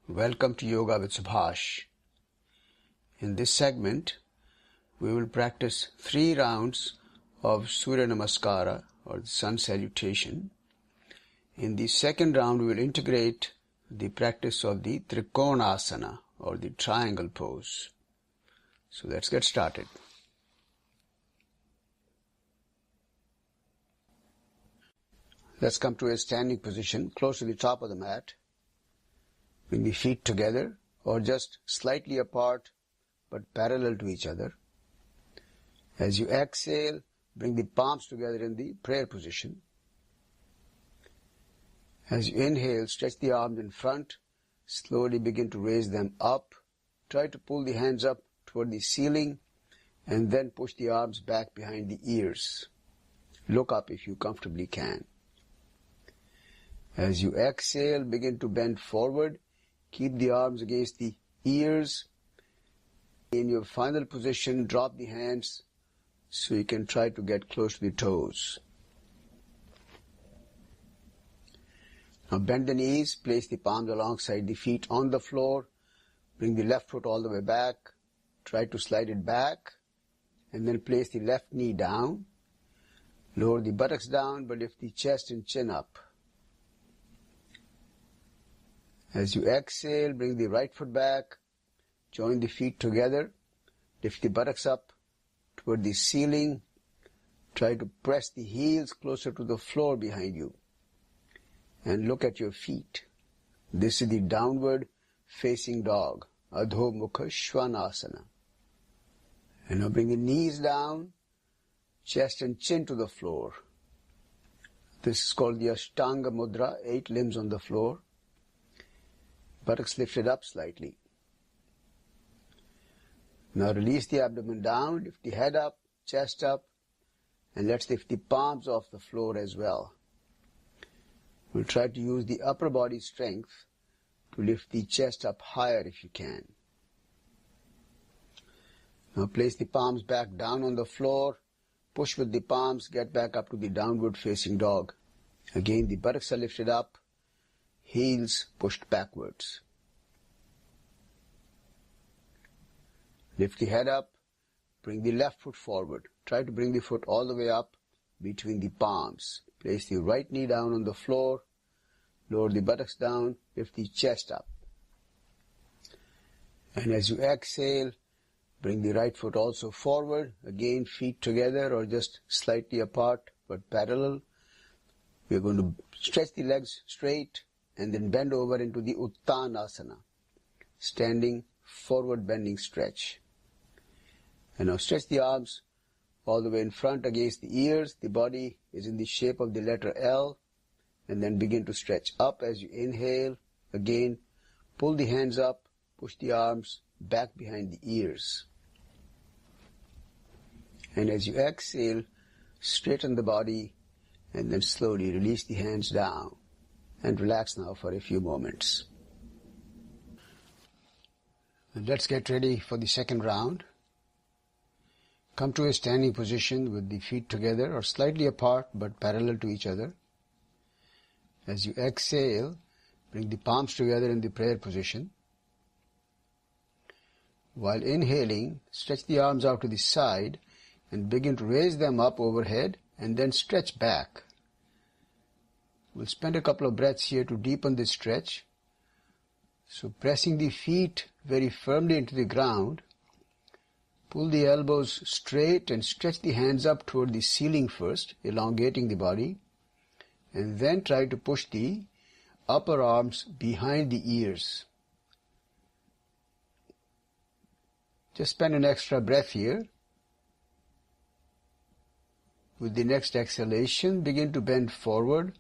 Welcome to Yoga with Subhash. In this segment, we will practice 3 rounds of Surya Namaskara or the sun salutation. In the second round, we will integrate the practice of the Trikonasana or the triangle pose. So let's get started. Let's come to a standing position close to the top of the mat. Bring the feet together or just slightly apart but parallel to each other. As you exhale, bring the palms together in the prayer position. As you inhale, stretch the arms in front. Slowly begin to raise them up. Try to pull the hands up toward the ceiling and then push the arms back behind the ears. Look up if you comfortably can. As you exhale, begin to bend forward. Keep the arms against the ears. In your final position, drop the hands so you can try to get close to the toes. Now bend the knees, place the palms alongside the feet on the floor. Bring the left foot all the way back. Try to slide it back and then place the left knee down. Lower the buttocks down but lift the chest and chin up. As you exhale, bring the right foot back, join the feet together, lift the buttocks up toward the ceiling. Try to press the heels closer to the floor behind you and look at your feet. This is the downward facing dog, Adho Mukha Svanasana. And now bring the knees down, chest and chin to the floor. This is called the Ashtanga Mudra, 8 limbs on the floor. Buttocks lifted up slightly. Now release the abdomen down, lift the head up, chest up, and let's lift the palms off the floor as well. We'll try to use the upper body strength to lift the chest up higher if you can. Now place the palms back down on the floor, push with the palms, get back up to the downward facing dog. Again, the buttocks are lifted up, heels pushed backwards. Lift the head up, bring the left foot forward. Try to bring the foot all the way up between the palms. Place the right knee down on the floor, lower the buttocks down, lift the chest up. And as you exhale, bring the right foot also forward. Again, feet together or just slightly apart but parallel. We're going to stretch the legs straight and then bend over into the Uttanasana, standing forward bending stretch. And now stretch the arms all the way in front against the ears. The body is in the shape of the letter L. And then begin to stretch up as you inhale. Again, pull the hands up, push the arms back behind the ears. And as you exhale, straighten the body and then slowly release the hands down. And relax now for a few moments. And let's get ready for the second round. Come to a standing position with the feet together or slightly apart but parallel to each other. As you exhale, bring the palms together in the prayer position. While inhaling, stretch the arms out to the side and begin to raise them up overhead and then stretch back. We'll spend a couple of breaths here to deepen this stretch. So pressing the feet very firmly into the ground, pull the elbows straight and stretch the hands up toward the ceiling first, elongating the body, and then try to push the upper arms behind the ears. Just spend an extra breath here. With the next exhalation, begin to bend forward,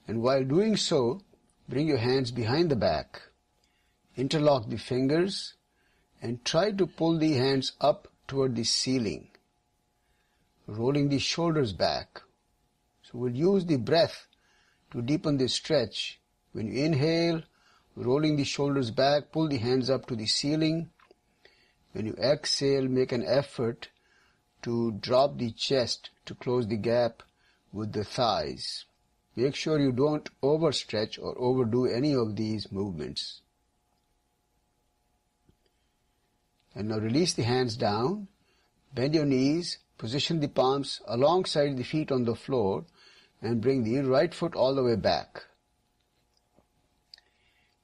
and while doing so, bring your hands behind the back. Interlock the fingers and try to pull the hands up toward the ceiling, rolling the shoulders back. So we'll use the breath to deepen this stretch. When you inhale, rolling the shoulders back, pull the hands up to the ceiling. When you exhale, make an effort to drop the chest to close the gap with the thighs. Make sure you don't overstretch or overdo any of these movements. And now release the hands down, bend your knees, position the palms alongside the feet on the floor, and bring the right foot all the way back.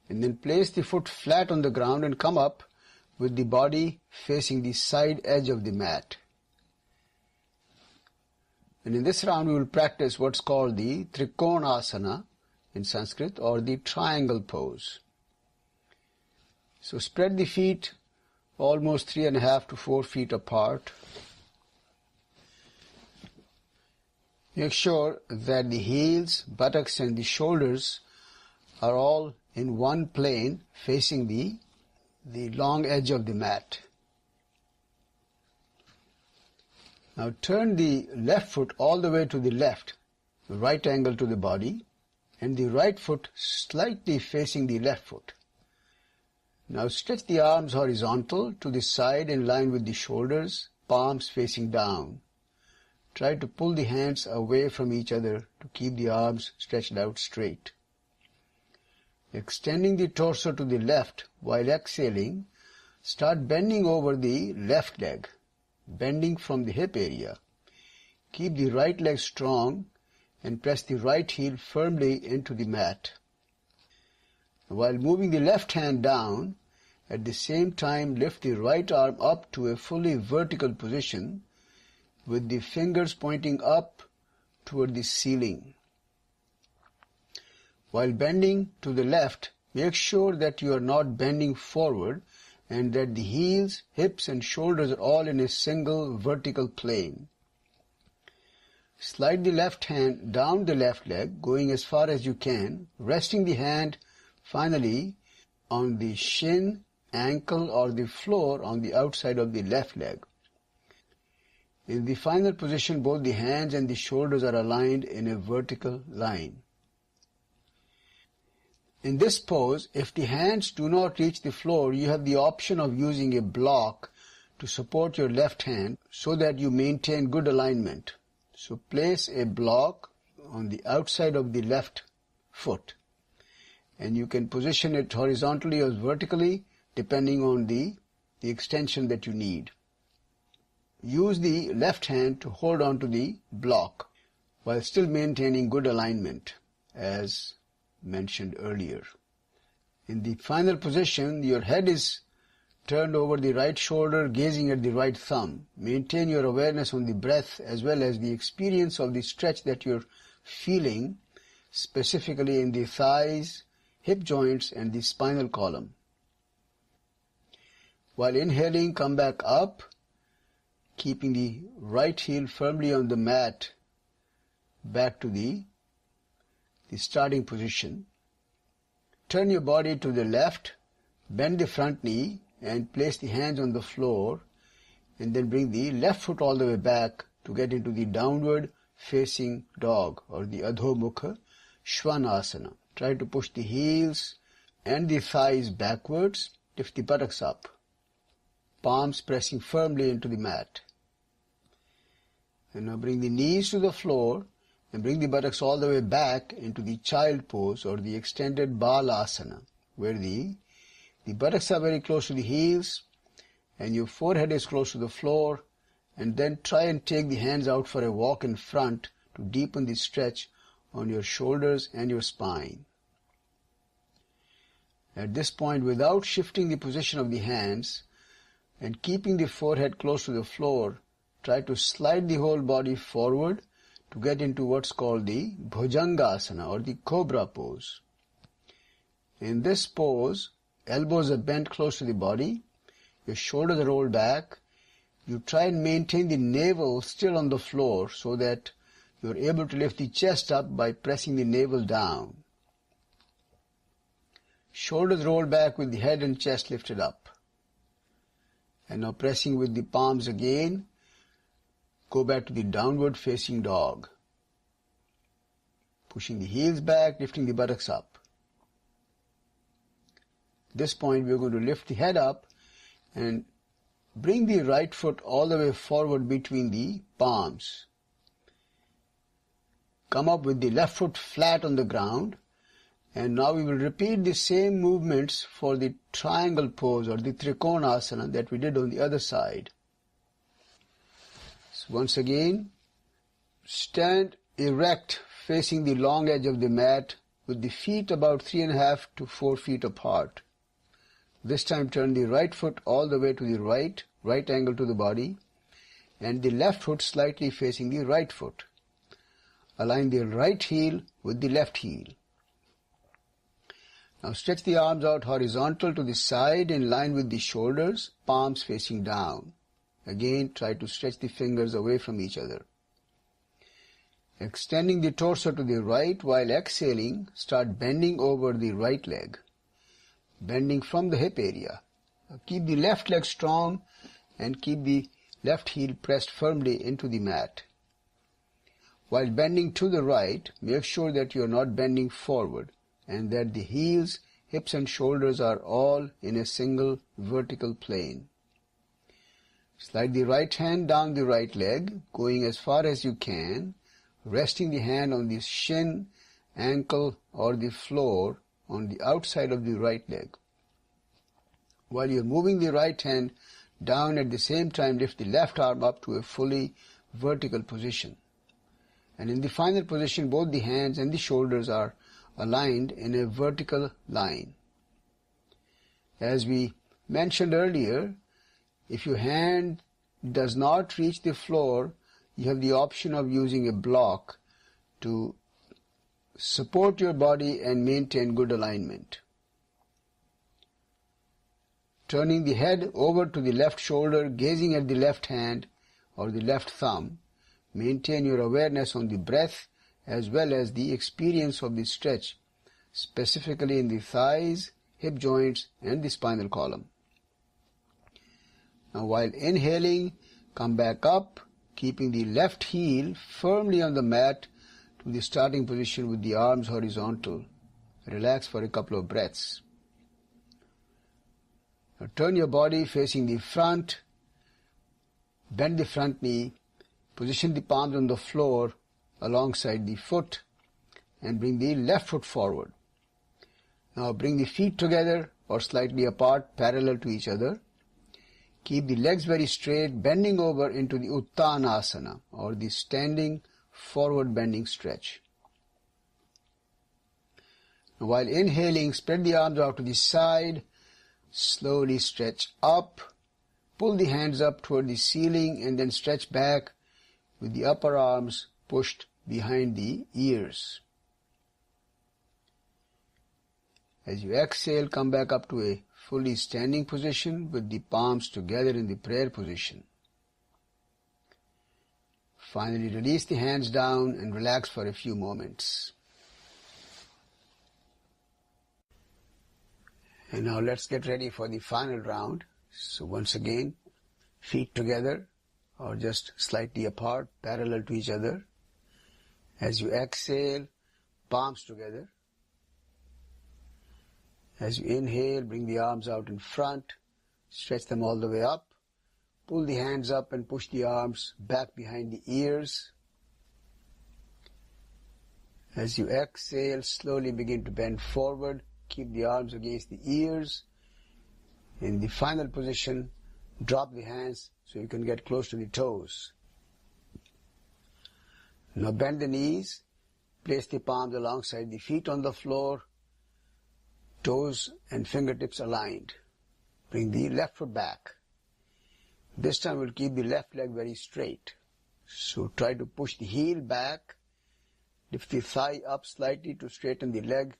And then place the foot flat on the ground and come up with the body facing the side edge of the mat. And in this round we will practice what's called the Trikonasana in Sanskrit, or the triangle pose. So spread the feet almost 3.5 to 4 feet apart. Make sure that the heels, buttocks and the shoulders are all in one plane facing the long edge of the mat. Now turn the left foot all the way to the left, right angle to the body, and the right foot slightly facing the left foot. Now stretch the arms horizontal to the side in line with the shoulders, palms facing down. Try to pull the hands away from each other to keep the arms stretched out straight. Extending the torso to the left while exhaling, start bending over the left leg, bending from the hip area. Keep the right leg strong and press the right heel firmly into the mat. While moving the left hand down, at the same time lift the right arm up to a fully vertical position with the fingers pointing up toward the ceiling. While bending to the left, make sure that you are not bending forward and that the heels, hips and shoulders are all in a single vertical plane. Slide the left hand down the left leg, going as far as you can, resting the hand finally on the shin, ankle or the floor on the outside of the left leg. In the final position, both the hands and the shoulders are aligned in a vertical line. In this pose, if the hands do not reach the floor, you have the option of using a block to support your left hand so that you maintain good alignment. So place a block on the outside of the left foot, and you can position it horizontally or vertically depending on the extension that you need. Use the left hand to hold on to the block while still maintaining good alignment as mentioned earlier. In the final position, your head is turned over the right shoulder, gazing at the right thumb. Maintain your awareness on the breath as well as the experience of the stretch that you're feeling, specifically in the thighs, hip joints and the spinal column. While inhaling, come back up, keeping the right heel firmly on the mat, back to the starting position. Turn your body to the left, bend the front knee and place the hands on the floor, and then bring the left foot all the way back to get into the downward facing dog or the Adho Mukha Svanasana. Try to push the heels and the thighs backwards, lift the buttocks up, palms pressing firmly into the mat. And now bring the knees to the floor and bring the buttocks all the way back into the child pose or the extended Balasana, where the buttocks are very close to the heels and your forehead is close to the floor, and then try and take the hands out for a walk in front to deepen the stretch on your shoulders and your spine. At this point, without shifting the position of the hands and keeping the forehead close to the floor, try to slide the whole body forward to get into what's called the Bhujangasana or the Cobra Pose. In this pose, elbows are bent close to the body, your shoulders are rolled back. You try and maintain the navel still on the floor so that you're able to lift the chest up by pressing the navel down. Shoulders rolled back with the head and chest lifted up. And now pressing with the palms again, go back to the downward facing dog. Pushing the heels back, lifting the buttocks up. At this point, we're going to lift the head up and bring the right foot all the way forward between the palms. Come up with the left foot flat on the ground And now we will repeat the same movements for the triangle pose or the Trikonasana that we did on the other side. So once again, stand erect facing the long edge of the mat with the feet about 3.5 to 4 feet apart. This time turn the right foot all the way to the right angle to the body, and the left foot slightly facing the right foot. Align the right heel with the left heel. Now stretch the arms out horizontal to the side in line with the shoulders, palms facing down. Again, try to stretch the fingers away from each other. Extending the torso to the right while exhaling, start bending over the right leg, bending from the hip area. Now keep the left leg strong and keep the left heel pressed firmly into the mat. While bending to the right, make sure that you are not bending forward and that the heels, hips and shoulders are all in a single vertical plane. Slide the right hand down the right leg, going as far as you can, resting the hand on the shin, ankle or the floor on the outside of the right leg. While you are moving the right hand down, at the same time lift the left arm up to a fully vertical position. And in the final position, both the hands and the shoulders are aligned in a vertical line. As we mentioned earlier, if your hand does not reach the floor, you have the option of using a block to support your body and maintain good alignment. Turning the head over to the left shoulder, gazing at the left hand or the left thumb, maintain your awareness on the breath as well as the experience of the stretch, specifically in the thighs, hip joints and the spinal column. Now while inhaling, come back up, keeping the left heel firmly on the mat to the starting position with the arms horizontal. Relax for a couple of breaths. Now turn your body facing the front, bend the front knee, position the palms on the floor alongside the foot and bring the left foot forward. Now bring the feet together or slightly apart, parallel to each other. Keep the legs very straight, bending over into the Uttanasana or the standing forward bending stretch. Now while inhaling, spread the arms out to the side, slowly stretch up, pull the hands up toward the ceiling and then stretch back with the upper arms pushed behind the ears. As you exhale, come back up to a fully standing position with the palms together in the prayer position. Finally, release the hands down and relax for a few moments. And now let's get ready for the final round. So once again, feet together or just slightly apart, parallel to each other. As you exhale, palms together. As you inhale, bring the arms out in front, stretch them all the way up. Pull the hands up and push the arms back behind the ears. As you exhale, slowly begin to bend forward. Keep the arms against the ears. In the final position, drop the hands so you can get close to the toes. Now bend the knees. Place the palms alongside the feet on the floor. Toes and fingertips aligned. Bring the left foot back. This time we'll keep the left leg very straight. So try to push the heel back. Lift the thigh up slightly to straighten the leg.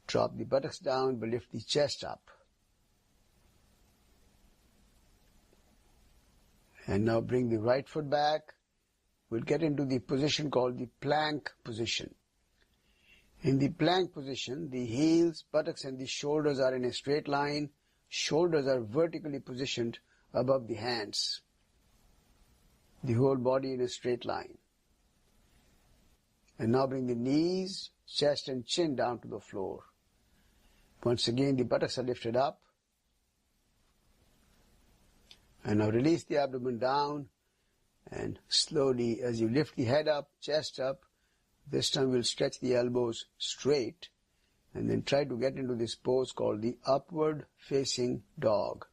Drop the buttocks down but lift the chest up. And now bring the right foot back. We'll get into the position called the plank position. In the plank position, the heels, buttocks and the shoulders are in a straight line. Shoulders are vertically positioned above the hands. The whole body in a straight line. And now bring the knees, chest and chin down to the floor. Once again, the buttocks are lifted up. And now release the abdomen down. And slowly, as you lift the head up, chest up, this time we'll stretch the elbows straight and then try to get into this pose called the upward facing dog.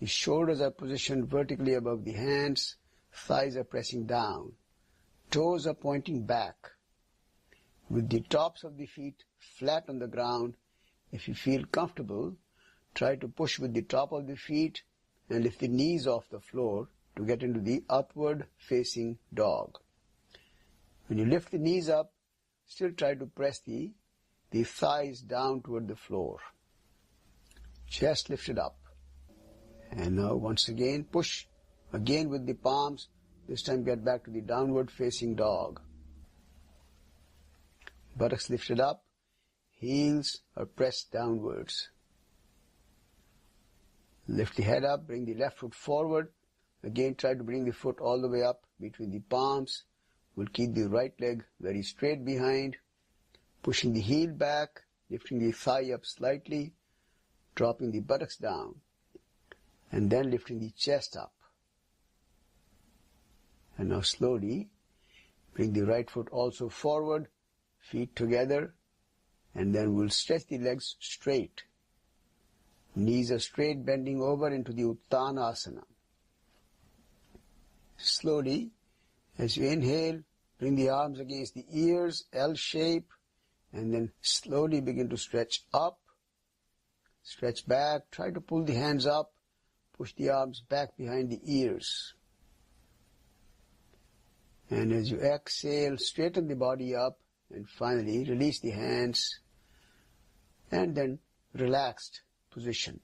The shoulders are positioned vertically above the hands, thighs are pressing down, toes are pointing back, with the tops of the feet flat on the ground. If you feel comfortable, try to push with the top of the feet and lift the knees off the floor to get into the upward facing dog. When you lift the knees up, still try to press the thighs down toward the floor. Chest lifted up. And now once again push, again with the palms. This time get back to the downward facing dog. Buttocks lifted up, heels are pressed downwards. Lift the head up, bring the left foot forward. Again try to bring the foot all the way up between the palms. We'll keep the right leg very straight behind. Pushing the heel back, lifting the thigh up slightly, dropping the buttocks down, and then lifting the chest up. And now slowly bring the right foot also forward, feet together, and then we'll stretch the legs straight. Knees are straight, bending over into the Uttanasana. Slowly, as you inhale, bring the arms against the ears, L shape, and then slowly begin to stretch up, stretch back, try to pull the hands up, push the arms back behind the ears. And as you exhale, straighten the body up, and finally release the hands, and then relaxed position.